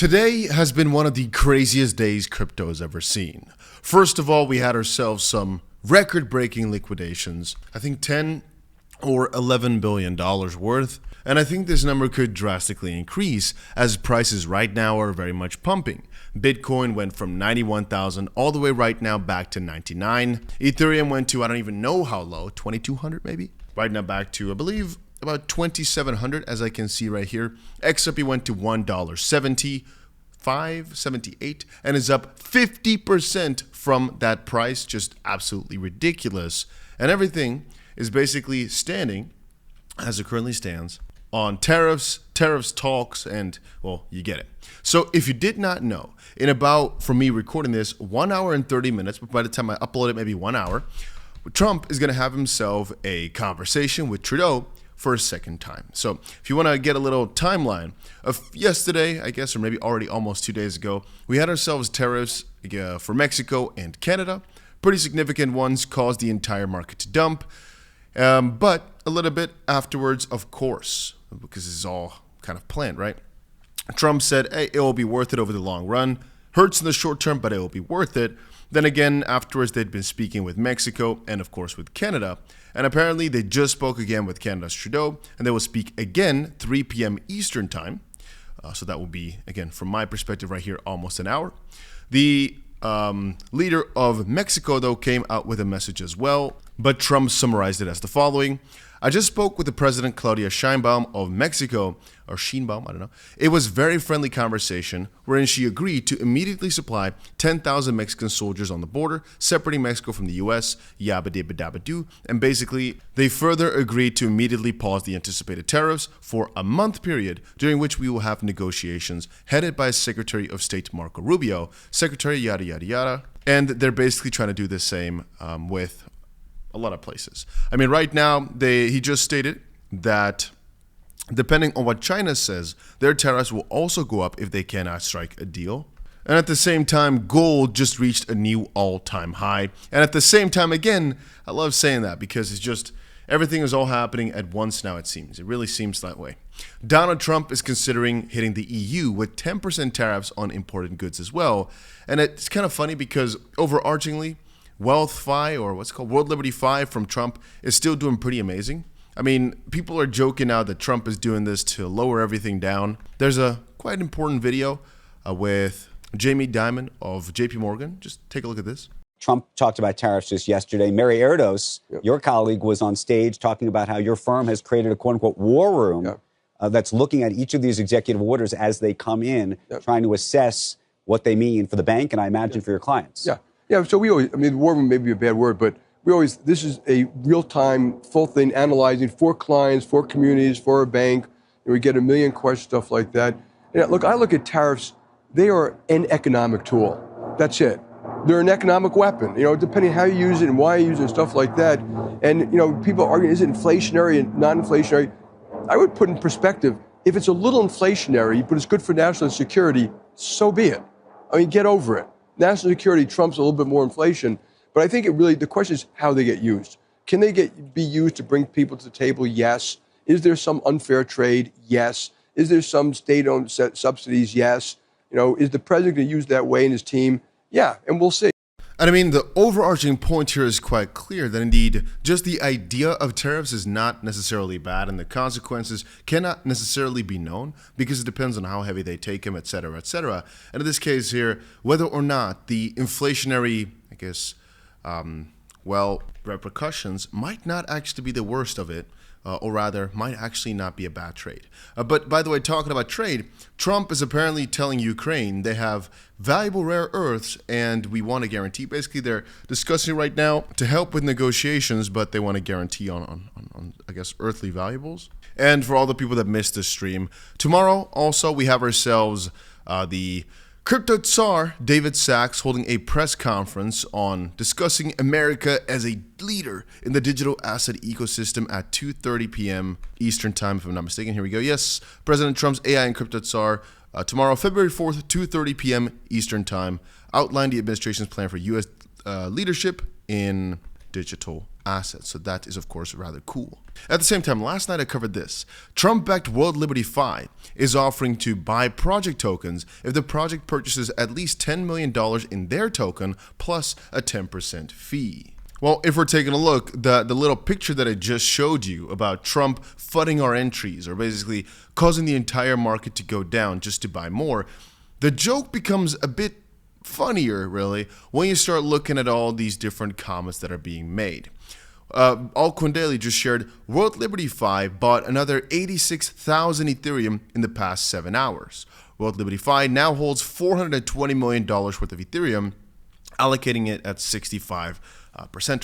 Today has been one of the craziest days crypto has ever seen. First of all, we had ourselves some record-breaking liquidations. I think 10 or $11 billion worth. And I think this number could drastically increase as prices right now are very much pumping. Bitcoin went from 91,000 all the way right now back to 99. Ethereum went to, I don't even know how low, 2,200 maybe? Right now back to, I believe, about 2,700 as I can see right here. XRP went to $1.75, and is up 50% from that price. Just absolutely ridiculous. And everything is basically standing, as it currently stands, on tariffs talks, and, well, you get it. So if you did not know, in about, for me recording this, 1 hour and 30 minutes, but by the time I upload it, maybe 1 hour, Trump is going to have himself a conversation with Trudeau for a second time. So if you want to get a little timeline of yesterday, I guess, or maybe already almost 2 days ago, we had ourselves tariffs for Mexico and Canada. Pretty significant ones, caused the entire market to dump. But a little bit afterwards, of course, because this is all kind of planned, right? Trump said, hey, it will be worth it over the long run. Hurts in the short term, but it will be worth it. Then again, afterwards, they'd been speaking with Mexico and, of course, with Canada. And apparently, they just spoke again with Canada's Trudeau, and they will speak again 3 p.m. Eastern time. So that will be, again, from my perspective right here, almost an hour. The leader of Mexico, though, came out with a message as well, but Trump summarized it as the following. I just spoke with the President Claudia Sheinbaum of Mexico, or Sheinbaum, I don't know. It was a very friendly conversation wherein she agreed to immediately supply 10,000 Mexican soldiers on the border, separating Mexico from the U.S., 𝗕𝗶𝘀𝗪𝗕𝗪𝗏, and basically they further agreed to immediately pause the anticipated tariffs for a month period, during which we will have negotiations headed by Secretary of State Marco Rubio, Secretary yada yada yada, and they're basically trying to do the same with a lot of places. I mean, right now, he just stated that depending on what China says, their tariffs will also go up if they cannot strike a deal. And at the same time, gold just reached a new all-time high. And at the same time, again, I love saying that because it's just, everything is all happening at once now, it seems. It really seems that way. Donald Trump is considering hitting the EU with 10% tariffs on imported goods as well. And it's kind of funny because overarchingly, WealthFi, or what's it called, World Liberty Fi from Trump, is still doing pretty amazing. I mean, people are joking now that Trump is doing this to lower everything down. There's a quite important video with Jamie Dimon of JP Morgan. Just take a look at this. Trump talked about tariffs just yesterday. 𝗓𝗏𝗂𝗧, your colleague, was on stage talking about how your firm has created a quote-unquote war room that's looking at each of these executive orders as they come in, trying to assess what they mean for the bank and I imagine for your clients. Yeah, so we always, I mean, war room may be a bad word, but we always, this is a real-time, full thing, analyzing for clients, for communities, for a bank. And we get a million questions, stuff like that. And look, I look at tariffs, they are an economic tool. That's it. They're an economic weapon, you know, depending how you use it and why you use it and stuff like that. And, you know, people argue, is it inflationary and non-inflationary? I would put in perspective, if it's a little inflationary, but it's good for national security, so be it. I mean, get over it. National security trumps a little bit more inflation, but I think it really, the question is how they get used. Can they be used to bring people to the table? Yes. Is there some unfair trade? Yes. Is there some state-owned subsidies? Yes. You know, is the president going to use that way in his team? Yeah, and we'll see. And I mean, the overarching point here is quite clear that indeed just the idea of tariffs is not necessarily bad, and the consequences cannot necessarily be known because it depends on how heavy they take them, et cetera, et cetera. And in this case here, whether or not the inflationary, I guess, repercussions might not actually be the worst of it, or rather, might actually not be a bad trade. But by the way, talking about trade, Trump is apparently telling Ukraine they have valuable rare earths and we want a guarantee. Basically, they're discussing right now to help with negotiations, but they want a guarantee on I guess, earthly valuables. And for all the people that missed this stream, tomorrow also we have ourselves the Crypto Tsar David Sachs holding a press conference on discussing America as a leader in the digital asset ecosystem at 2:30 p.m. Eastern time, if I'm not mistaken. Here we go. Yes, President Trump's AI and Crypto Tsar tomorrow, February 4th, 2:30 p.m. Eastern time, outlined the administration's plan for U.S. Leadership in digital assets. So that is, of course, rather cool. At the same time, last night I covered this. Trump-backed World Liberty Fi is offering to buy project tokens if the project purchases at least $10 million in their token plus a 10% fee. Well, if we're taking a look, the little picture that I just showed you about Trump flooding our entries, or basically causing the entire market to go down just to buy more, the joke becomes a bit funnier, really, when you start looking at all these different comments that are being made. Altcoin Daily just shared, World Liberty Fi bought another 86,000 Ethereum in the past 7 hours. World Liberty Fi now holds $420 million worth of Ethereum, allocating it at 65%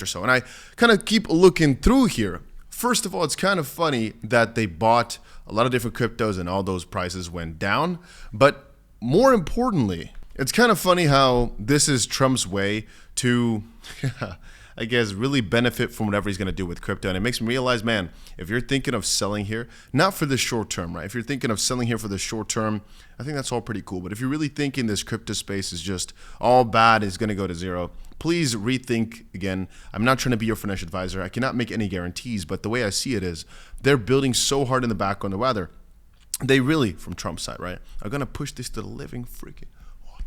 or so. And I kind of keep looking through here. First of all, it's kind of funny that they bought a lot of different cryptos and all those prices went down. But more importantly, it's kind of funny how this is Trump's way to, I guess, really benefit from whatever he's going to do with crypto. And it makes me realize, man, if you're thinking of selling here, not for the short term, right? If you're thinking of selling here for the short term, I think that's all pretty cool. But if you're really thinking this crypto space is just all bad, is going to go to zero, please rethink again. I'm not trying to be your financial advisor. I cannot make any guarantees, but the way I see it is they're building so hard in the background of weather. They really, from Trump's side, right, are going to push this to the living freaking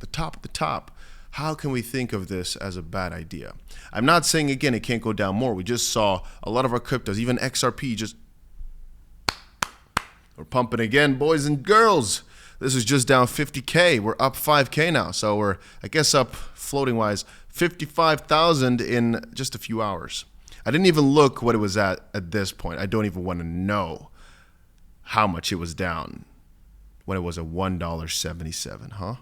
the top of the top. How can we think of this as a bad idea? I'm not saying, again, it can't go down more. We just saw a lot of our cryptos, even XRP, just we're pumping again, boys and girls. This is just down 50K. We're up 5K now. So we're, I guess, up floating-wise 55,000 in just a few hours. I didn't even look what it was at this point. I don't even want to know how much it was down when it was a $1.77, huh?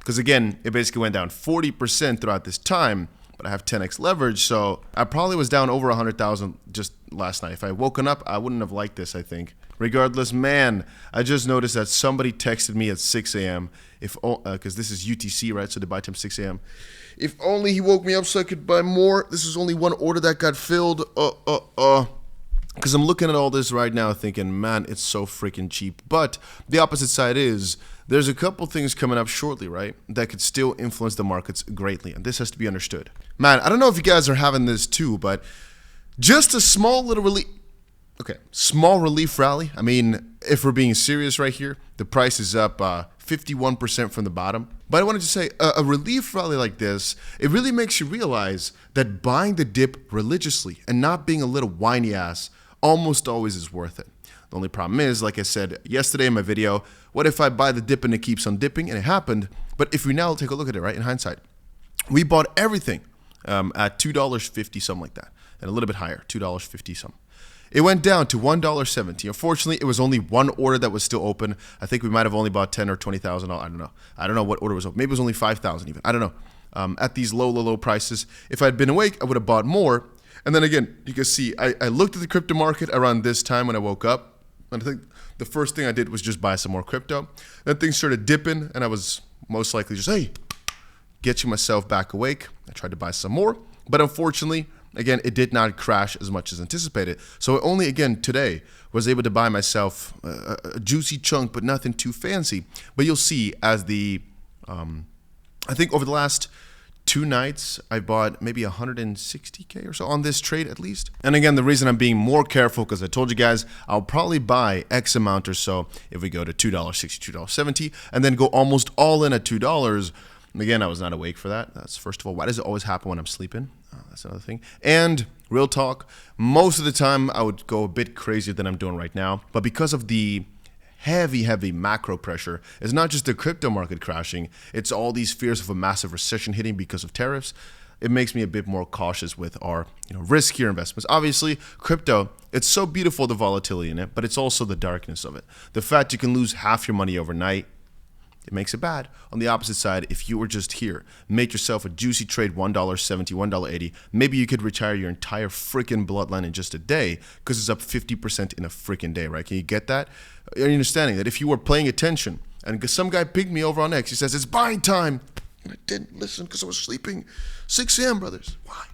Because again, it basically went down 40% throughout this time, but I have 10x leverage, so I probably was down over 100,000 just last night. If I had woken up, I wouldn't have liked this, I think. Regardless, man, I just noticed that somebody texted me at 6 a.m. Because this is UTC, right? So the buy time 6 a.m. If only he woke me up so I could buy more. This is only one order that got filled. Because I'm looking at all this right now thinking, man, it's so freaking cheap. But the opposite side is there's a couple things coming up shortly, right, that could still influence the markets greatly. And this has to be understood. Man, I don't know if you guys are having this too, but just a small little relief. Okay, small relief rally. I mean, if we're being serious right here, the price is up 51% from the bottom. But I wanted to say a relief rally like this, it really makes you realize that buying the dip religiously and not being a little whiny ass almost always is worth it. The only problem is, like I said yesterday in my video, what if I buy the dip and it keeps on dipping? And it happened. But if we now take a look at it, right, in hindsight, we bought everything at $2.50, something like that, and a little bit higher, $2.50 something. It went down to $1.70. Unfortunately, it was only one order that was still open. I think we might have only bought 10 or 20,000. I don't know. I don't know what order was open. Maybe it was only 5,000 even. I don't know. At these low prices, if I'd been awake, I would have bought more. And then again, you can see, I looked at the crypto market around this time when I woke up. And I think the first thing I did was just buy some more crypto. Then things started dipping, and I was most likely just, hey, getting myself back awake. I tried to buy some more. But unfortunately, again, it did not crash as much as anticipated. So only, again, today was able to buy myself a juicy chunk, but nothing too fancy. But you'll see as the, I think over the last 2 nights, I bought maybe 160K or so on this trade at least. And again, the reason I'm being more careful, because I told you guys, I'll probably buy X amount or so if we go to $2.60, $2.70, and then go almost all in at $2. Again, I was not awake for that. That's first of all. Why does it always happen when I'm sleeping? That's another thing. And real talk, most of the time I would go a bit crazier than I'm doing right now. But because of the heavy macro pressure, it's not just the crypto market crashing. It's all these fears of a massive recession hitting because of tariffs. It makes me a bit more cautious with our riskier investments. Obviously, crypto, it's so beautiful, the volatility in it, but it's also the darkness of it. The fact you can lose half your money overnight, it makes it bad. On the opposite side, if you were just here, make yourself a juicy trade, $1.70, $1.80, maybe you could retire your entire freaking bloodline in just a day because it's up 50% in a freaking day, right? Can you get that? Are you understanding that if you were paying attention and some guy pinged me over on X, he says, it's buying time. And I didn't listen because I was sleeping. 6 a.m., brothers. Why?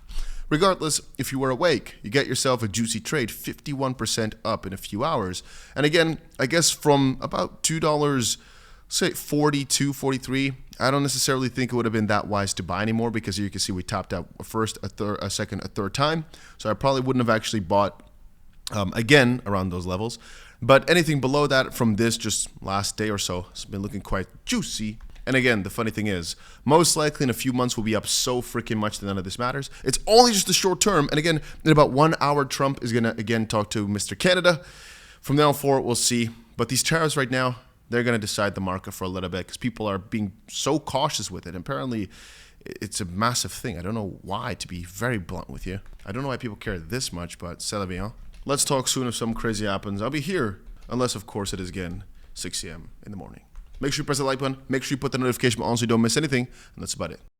Regardless, if you were awake, you get yourself a juicy trade, 51% up in a few hours. And again, I guess from about $2 say 42, 43. I don't necessarily think it would have been that wise to buy anymore because you can see we topped out a first, a third, a second, a third time. So I probably wouldn't have actually bought again around those levels. But anything below that from this just last day or so, it's been looking quite juicy. And again, the funny thing is, most likely in a few months we'll be up so freaking much that none of this matters. It's only just the short term. And again, in about 1 hour, Trump is going to again talk to Mr. Canada. From now on forward, we'll see. But these tariffs right now, they're going to decide the market for a little bit because people are being so cautious with it. And apparently, it's a massive thing. I don't know why, to be very blunt with you. I don't know why people care this much, but c'est la vie, hein? Let's talk soon if something crazy happens. I'll be here, unless, of course, it is again 6 a.m. in the morning. Make sure you press the like button. Make sure you put the notification on so you don't miss anything. And that's about it.